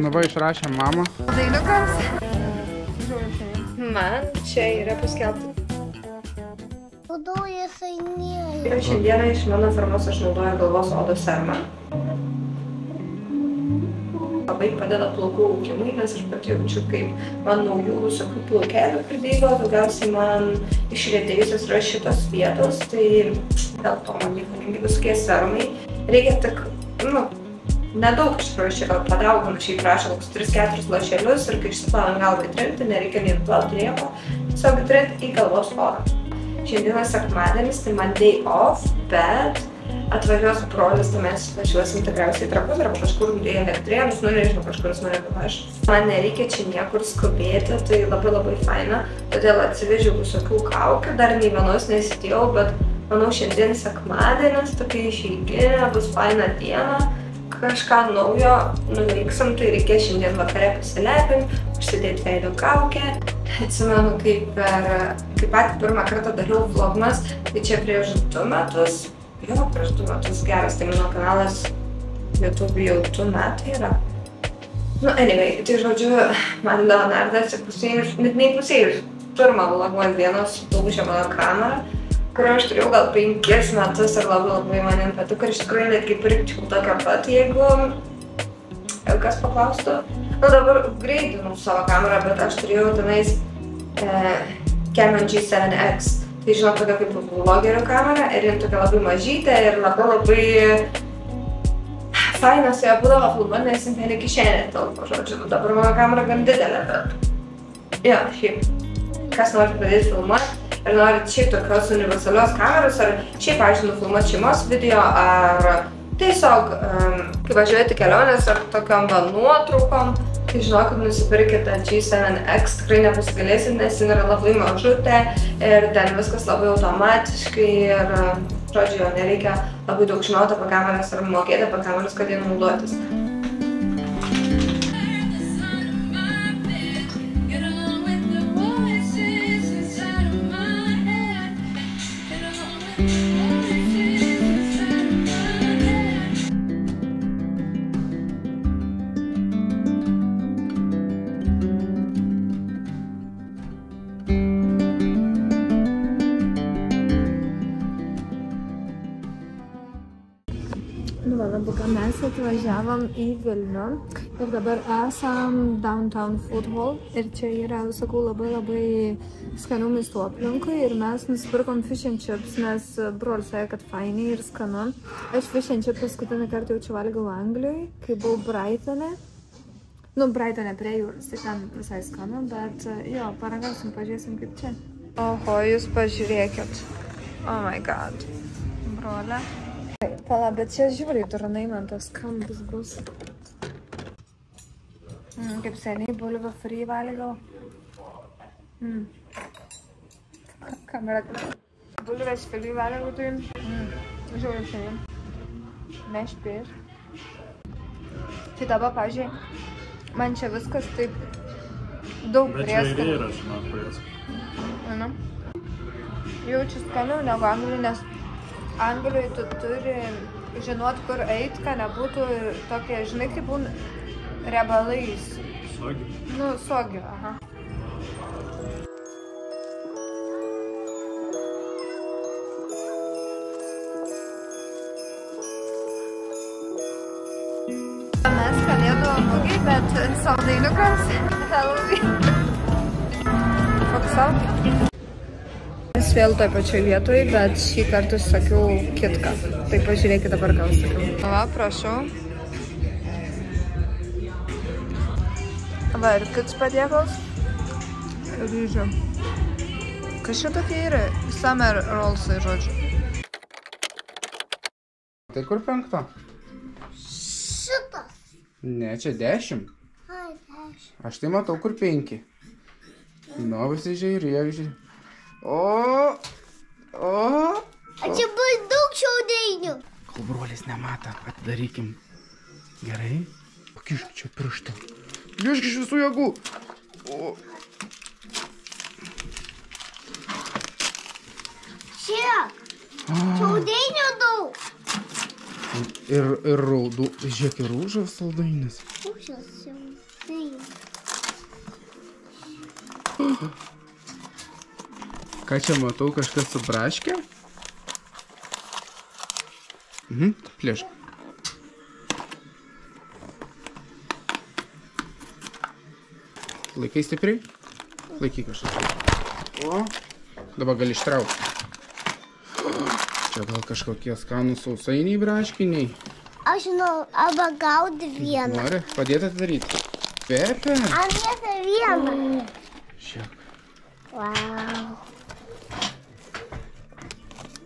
Nu va, išrašė mamą. Dainukas? Man čia yra paskelbta. Jisai nėra. Šiandieną iš mano firmos aš naudoju galvos odos serumą. Labai padeda plaukų augimui, nes aš pati jaučiu, kaip man naujų visokių plaukelių pridygo. Daugiausiai man išretėjusios yra šitos vietos, tai dėl to man reikalingi visokie serumai. Reikia tik, nedaug iš tikrųjų, čia gal padauginu, šiaip prašau 3-4 lašelius ir kai išsiplaunam galvą įtrinti, nereikia nei nuplauti nieko, tiesiog įtrinti į galvos odą. Šiandieną sekmadienis, tai man day off, bet atvažiuos brolis, tai mes važiuosim tikriausiai į Trakus arba kažkur į Elektrėnus, nežinau, kažkur jis mane pavaž. Man nereikia čia niekur skubėti, tai labai faina, todėl atsivežiau visokių kaukių, dar nei vienos nesidėjau, bet manau šiandien sekmadienis, tokia išeiginė, bus faina diena, kažką naujo nuveiksim, tai reikės šiandien vakare pasilepinti, užsidėti veido kaukę. Atsimenu, kai patį pirmą kartą dariau vlogmas, tai čia prieš 2 metus, prieš 2 metus geras, tai mano kanalas YouTube jau 2 metai yra. Anyway, tai žodžiu, man Leonardas net neįpusėjus pirmą vlogmas dienos sudaužė mano kamerą, kurio aš turėjau gal 5 metus ir labai manim patiko ir iš tikrųjų netgi pirkčiau tokią pat, jeigu kas paklaustų. Dabar upgrade'inau savo kamerą, bet aš turėjau tenais Canon G7X. Tai žinau, tokia kaip vlogerių kamera ir jin tokia labai mažytė ir labai faina su ją būdavo filmuoti, nes jin ten į kišenę telpa, žodžiu. Dabar mano kamera gan didelė, bet jo, šiaip, kas nori pradėti filmuoti ir norit šiaip tokios universalios kameros ar šiaip, pavyzdžiui, nufilmuoti šeimos video ar tiesiog, kai važiuojate kelionės ar tokiom nuotraukom, tai žinokit, nusipirkite G7X, tikrai nepasigalėsit, nes jin yra labai mažutė ir ten viskas labai automatiškai ir, žodžiu, nereikia labai daug žinoti apie kameras ar mokėti apie kameras, kad jie naudotis. Mes atvažiavom į Vilnių ir dabar esam Downtown Food Hall ir čia yra visokų labai skanių maistų aplinkui ir mes nusipirkom fish and chips, nes brolis sakė, kad fainiai ir skanu. Aš fish and chips paskutinį kartą jaučiu valgiau Anglijoj, kai buvau Brightone. Brightone prie jūros, tai ten visai skanu, bet jo, paragausim, pažiūrėsim kaip čia. Oho, jūs pažiūrėkit. Oh my god. Brolė. Pala, bet čia žiūrėjai, durnai man tas skambus bus. Kaip seniai bulvę free valgiau. Kamera. Bulvės free valgiau, tai žiūrėjau seniai. Nešpėr. Tai dabar, pažiūrėjai, man čia viskas taip daug prieskonių. Bet čia ir yra, žinot, prieskonių. Jaučiu skaniau negu Anglijoj, nes Anglijoj tu turi žinot, kur eit, kad nebūtų tokie, žinai, kaip būna riebalais. Sogi? Sogi, aha. Mes kalėdų mugėj, bet saldainukas Halloween. Koks sau? Mes vėl toj pačioj vietoj, bet šį kartą sakiau kitką. Tai pažiūrėkit dabar, gal sakiau. Va, prašau. Va, ir kits patiekalas. Ryžių. Kas čia tokie yra? Summer rollsai, žodžiu. Tai kur 5? Šitas. Ne, čia 10. Ai, 10. Aš tai matau, kur 5. Visi žiūrėk. O. Čia bus daug šiaudeinių. Kol brolis nemato, atidarykim. Gerai. Pakišk čia pirštą. Liešk iš visų jėgų. Šiek. Šiaudeinių daug. Ir raudų. Žiūrėk, ir rūžaus saldainis. Rūžaus saldainis. Ką čia matau, kažkas su braške? Plėšk. Laikai stipriai? Laiky kažką. O, dabar gali ištraukti. Čia gal kažkokie skanų sausainiai braškiniai. Aš žinau, arba gaudi vieną. Nori padėti atidaryti? Pepe. Anėta vieną. Žiūrėk. Wow.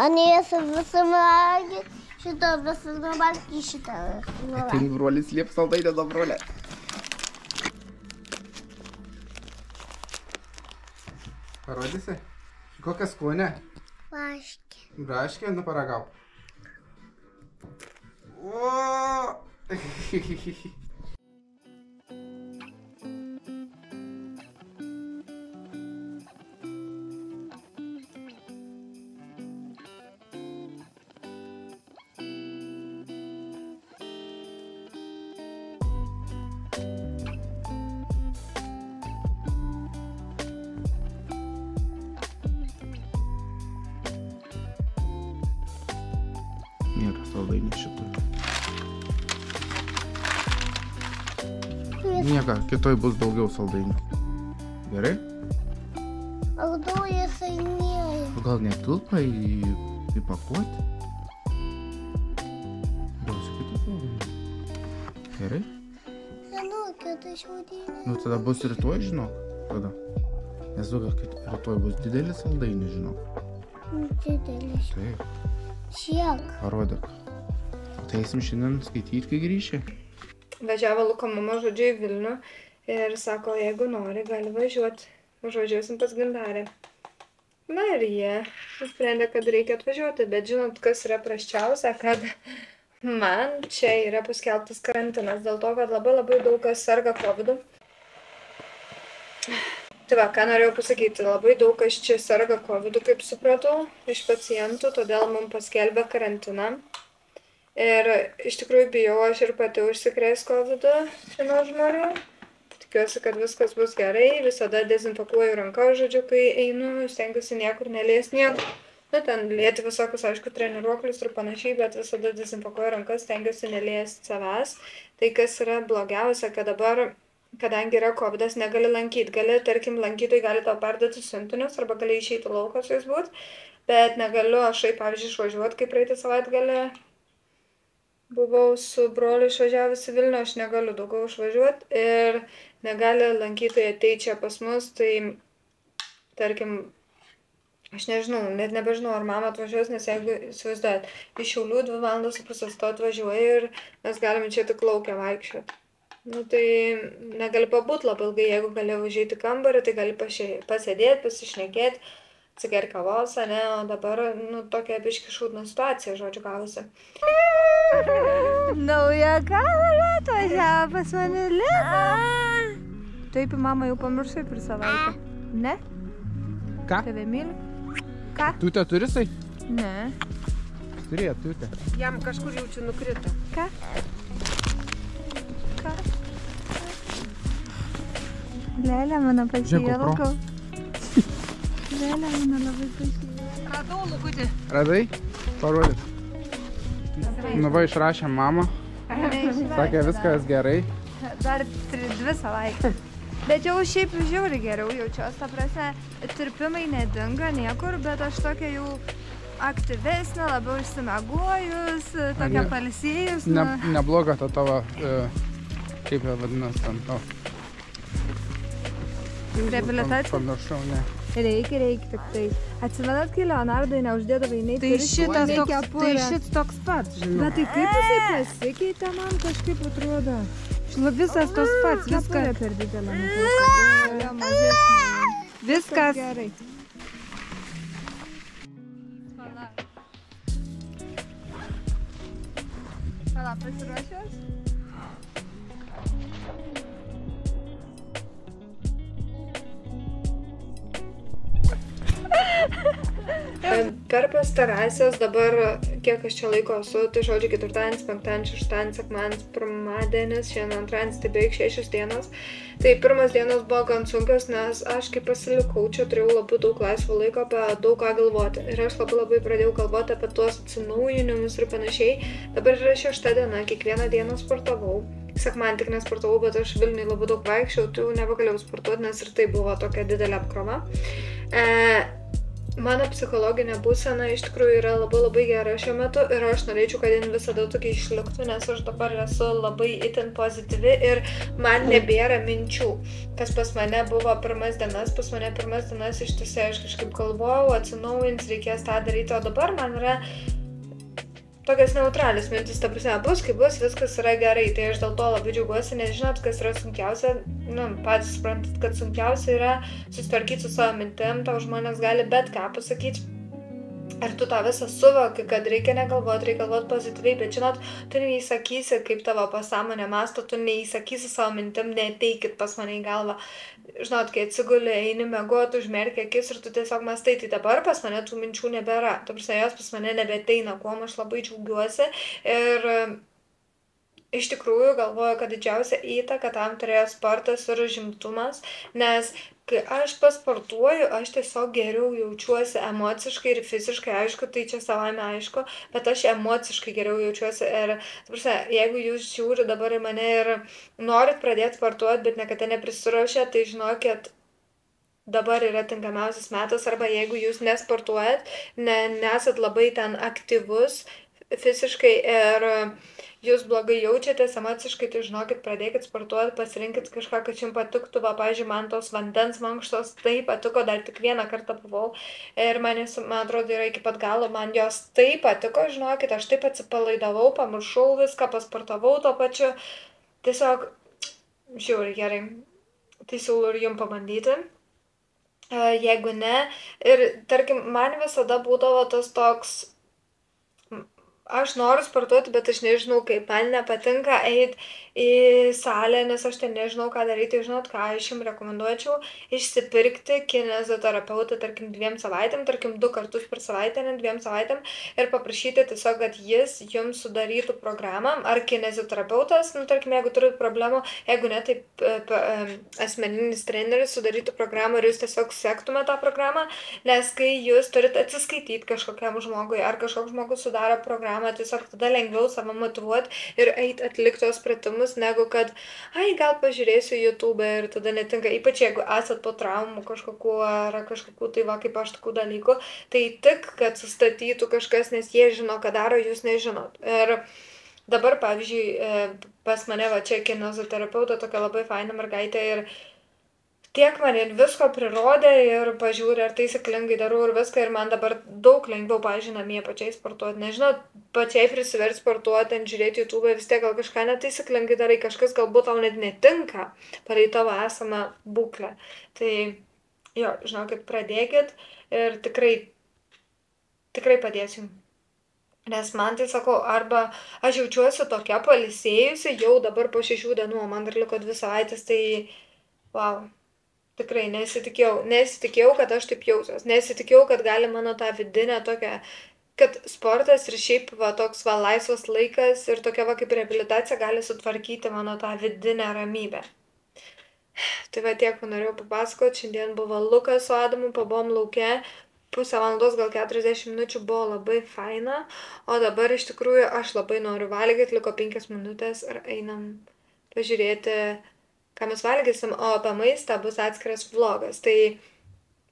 Anėta visamagi, šitą visamagi, šitą. Ateink brolis, liep saldainę nuo brolė. Parodysi? Kokią skonę? Vaškė. Braškė, nu paragauk. O! Niekas saldainį šitą. Nieka, kitoj bus daugiau saldainių. Gerai? Raudoja sainėja. Gal netilpa įpakuoti? Duosiu kitą saldainį. Gerai? Senukė, tai šiaudinė. Nu tada bus rytoj, žinok. Tada. Nes daugiau, kad rytoj bus didelis saldainį, žinok. Didelis. Taip. Šiek. Parodyk. Tai eisim šiandien skaityti, kai grįši. Važiavo Luko mama, žodžiu, į Vilnių ir sako, jeigu nori, gali važiuoti. Važiuosim pas Gintarę. Na ir jie nusprendė, kad reikia atvažiuoti, bet žinot, kas yra prasčiausia, kad man čia yra paskelbtas karantinas, dėl to, kad labai daug kas serga COVID-u. Tai va, ką norėjau pasakyti, labai daug kas čia serga COVID-u, kaip supratau, iš pacientų, todėl mums paskelbė karantiną. Ir iš tikrųjų bijau aš ir pati užsikrės COVID-u nuo žmonių. Tikiuosi, kad viskas bus gerai, visada dezinfekuoju ranką, žodžiu, kai einu, stengiuosi niekur neliesti nieko. Nu, ten lieti visokius, aišku, treniruoklius ir panašiai, bet visada dezinfekuoju rankas, stengiuosi neliesti savęs. Tai kas yra blogiausia, kad dabar, kadangi yra COVID-as, negali lankyti. Gali, tarkim, lankytojai gali tau perduoti siuntinius arba gali išeiti lauką su jais būt, bet negaliu aš, pavyzdžiui, išvažiuoti, kaip praeitą savaitgalį. Buvau su broliu išvažiavusi Vilnių, aš negaliu daugiau išvažiuoti ir negali lankytojai ateiti čia pas mus, tai tarkim, aš nežinau, net nebežinau, ar mama atvažiuos, nes jeigu įsivaizduojat, iš Šiaulių 2,5 valandos atvažiuoja ir mes galime čia tik laukę vaikščioti. Nu tai negali pabūti labai ilgai, jeigu gali užeiti kambarį, tai gali pasėdėti, pasišnekėti, atsigerti kavos, ne, o dabar, nu, tokia biški šūdna situacija, žodžiu, gavosi. Nauja kamera atvažiavo pas mane Lina. Taip, mama jau pamiršai per savaitę. Ne? Ką? Tave myliu. Ką? Tutę turi sai? Ne. Turėjo tutę. Jam kažkur jaučiu nukrito. Ką? Ką? Lelė mano pasiilgau. Lelė mano labai pasiilgau. Radau, Lukutį. Radai? Parodyk. Nu va, išrašė mamą. Sakė, viskas gerai. Dar 2 savaitės. Bet jau šiaip žiauriai geriau jaučiuosi, ta prasme, tirpimai nedinga niekur, bet aš tokia jau aktyvesnė, labiau išsimegojus, tokia palsėjus. Nebloga ta tavo, kaip ją vadinasi ten tavo. Reabilitacija? Pamiršau, ne. Reikia tik tai. Atsimenat, kai Leonardai neuždėdavai nei Tai šits toks pat, žinau. Bet tai kaip jisai pasikeitė, man kažkaip atrodo. Visas tos pats, Kepurė per didelė. viskas. Gerai. Pala, pasiruošęs? Per pastarąsias dabar kiek aš čia laiko esu, tai žodžiu, ketvirtadienis, penktadienis, šeštadienis, sekmadienis, pirmadienis, šiandien antradienis, tai beveik 6 dienos. Tai pirmas dienos buvo gan sunkios, nes aš kaip pasilikau, čia turėjau labai daug laisvo laiko apie daug ką galvoti. Ir aš labai pradėjau galvoti apie tuos atsinaujinimus ir panašiai. Dabar yra 6 diena, kiekvieną dieną sportavau. Sekmadienį tik nesportavau, bet aš Vilniui labai daug vaikščiau, tai jau nebegalėjau sportuoti, nes ir tai buvo tokia didelė apkrova. Mano psichologinė būsena iš tikrųjų yra labai gera šiuo metu ir aš norėčiau, kad jin visada tokia išliktų, nes aš dabar esu labai itin pozityvi ir man nebėra minčių. Kas pas mane buvo pirmas dienas ištisai aš kažkaip galvojau, atsinaujins, reikės tą daryti, o dabar man yra tokias neutralis mintis, ta prasme, bus, kaip bus, viskas yra gerai, tai aš dėl to labai džiaugiuosi, nes žinot, kas yra sunkiausia, patys suprantat, kad sunkiausia yra susitvarkyti su savo mintim, tau žmonės gali bet ką pasakyti. Ir tu tą visą suvoki, kad reikia negalvoti, reikia galvoti pozityviai, bet žinot, tu neįsakysi, kaip tavo pasąmonė mąsto, tu neįsakysi savo mintim, neateikit pas mane į galvą. Žinot, kai atsiguli, eini miegot, užmerki akis ir tu tiesiog mąstai, tai dabar pas mane tų minčių nebėra. Ta prasme, jos pas mane nebeateina, kuom aš labai džiaugiuosi. Ir iš tikrųjų galvoju, kad didžiausia įtaka tam turėjo sportas ir užimtumas, nes kai aš pasportuoju, aš tiesiog geriau jaučiuosi emociškai ir fiziškai, aišku, tai čia savame aišku, bet aš emociškai geriau jaučiuosi ir, jeigu jūs žiūri dabar į mane ir norit pradėti sportuoti, bet niekada neprisiruošia, tai žinokit, dabar yra tinkamiausias metas, arba jeigu jūs nesportuojat, nesat labai ten aktyvus fiziškai ir jūs blogai jaučiatės emociškai, tai žinokit, pradėkit sportuoti, pasirinkit kažką, kad jums patiktų, pavyzdžiui, man tos vandens mankštos tai patiko, dar tik vieną kartą buvau ir man atrodo yra iki pat galo, man jos tai patiko, žinokit, aš taip atsipalaidavau, pamiršau viską, pasportavau to pačiu, tiesiog žiūri gerai, tai siūlau ir jums pabandyti. Jeigu ne, ir tarkim, man visada būdavo tas toks, aš noriu sportuoti, bet aš nežinau kaip, man nepatinka eiti į salę, nes aš ten nežinau ką daryti, žinot ką, aš jums rekomenduočiau išsipirkti kineziterapeutą, tarkim 2 savaitėm, tarkim 2 kartus per savaitę, ne 2 savaitėm ir paprašyti tiesiog, kad jis jums sudarytų programą, ar kineziterapeutas, tarkim, jeigu turit problemų, jeigu ne, tai asmeninis treneris sudarytų programą ir jūs tiesiog sektume tą programą, nes kai jūs turit atsiskaityti kažkokiam žmogui, ar kažkoks žmogus sudaro programą, tiesiog tada lengviau save motyvuoti ir eiti atlikti tos pratimus, negu kad, gal pažiūrėsiu YouTube ir tada netinka, ypač jeigu esat po traumų kažkokių ar kažkokių tai va kaip aš tokių dalykų, tai tik, kad sustatytų kažkas, nes jie žino, ką daro, jūs nežinot. Ir dabar, pavyzdžiui, pas mane va čia kineziterapeuta tokia labai faina mergaitė ir tiek man ir visko prirodė ir pažiūrė, ar taisyklingai darau ir viską ir man dabar daug lengviau, pavyzdžiui, namie pačiai sportuoti. Nežinau, pačiai prisiverti sportuoti, žiūrėti YouTube, vis tiek gal kažką netaisyklingai darai, kažkas galbūt tau net netinka parai tavo esamą būklę. Tai jo, žinokit, pradėkit ir tikrai padėsiu. Nes man tai sakau, arba aš jaučiuosi tokia pailsėjusi jau dabar po 6 dienų, man dar liko 2 savaitės, tai wow. Tikrai nesitikėjau, kad aš taip jausiuos, nesitikėjau, kad gali mano tą vidinę tokią, kad sportas ir šiaip va toks va laisvas laikas ir tokia va kaip reabilitacija gali sutvarkyti mano tą vidinę ramybę. Tai va tiek norėjau papasakoti, šiandien buvo Lukas su Adamu, pabuvom lauke, pusę valandos, gal 40 minučių buvo labai faina, o dabar iš tikrųjų aš labai noriu valgyti, liko 5 minutės ir einam pažiūrėti, ką mes valgysim, o apie maistą bus atskiras vlogas, tai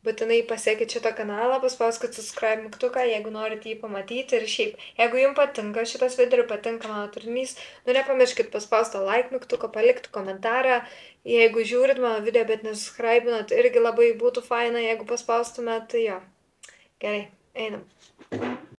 būtinai pasiekit šitą kanalą, paspauskit subscribe mygtuką, jeigu norit jį pamatyti ir šiaip, jeigu jums patinka šitas video, patinka mano turinys, nepamirškit paspausti like mygtuką, palikti komentarą, jeigu žiūrit mano video, bet nesubscribinat, irgi labai būtų faina, jeigu paspaustumėt, tai jo, gerai, einam.